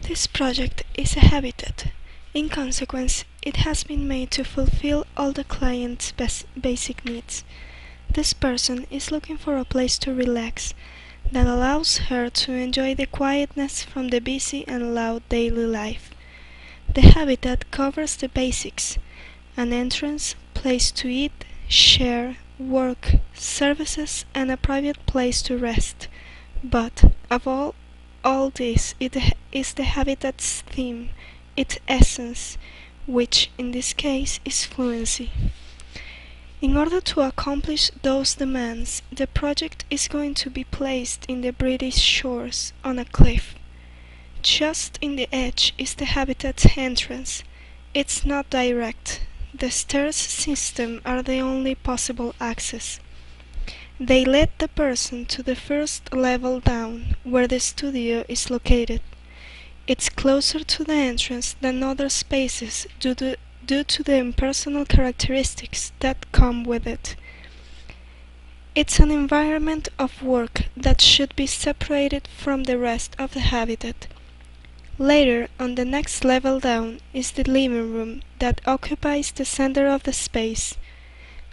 This project is a habitat. In consequence, it has been made to fulfill all the client's basic needs. This person is looking for a place to relax that allows her to enjoy the quietness from the busy and loud daily life. The habitat covers the basics: an entrance, place to eat, share, work, services, and a private place to rest. But of all this, it is the habitat's theme, its essence, which in this case is fluency. In order to accomplish those demands, the project is going to be placed in the British shores on a cliff. Just in the edge is the habitat's entrance. It's not direct. The stairs system are the only possible access. They lead the person to the first level down, where the studio is located. It's closer to the entrance than other spaces due to the impersonal characteristics that come with it. It's an environment of work that should be separated from the rest of the habitat. Later, on the next level down, is the living room that occupies the center of the space.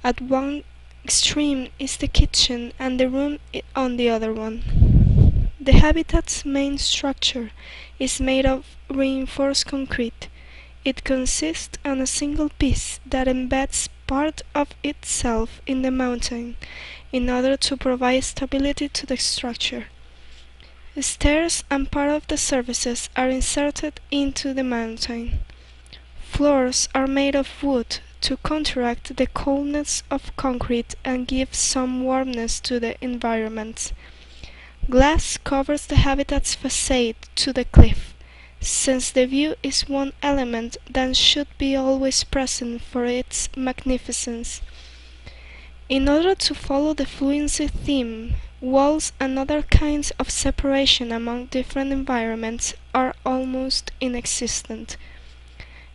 At one extreme is the kitchen and the room on the other one. The habitat's main structure is made of reinforced concrete. It consists on a single piece that embeds part of itself in the mountain in order to provide stability to the structure. The stairs and part of the surfaces are inserted into the mountain. Floors are made of wood to counteract the coldness of concrete and give some warmness to the environment. Glass covers the habitat's facade to the cliff, since the view is one element that should be always present for its magnificence. In order to follow the fluency theme, walls and other kinds of separation among different environments are almost inexistent.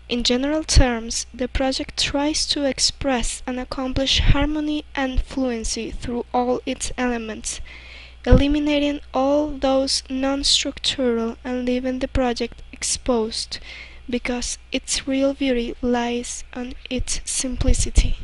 In general terms, the project tries to express and accomplish harmony and fluency through all its elements, eliminating all those non-structural and leaving the project exposed, because its real beauty lies on its simplicity.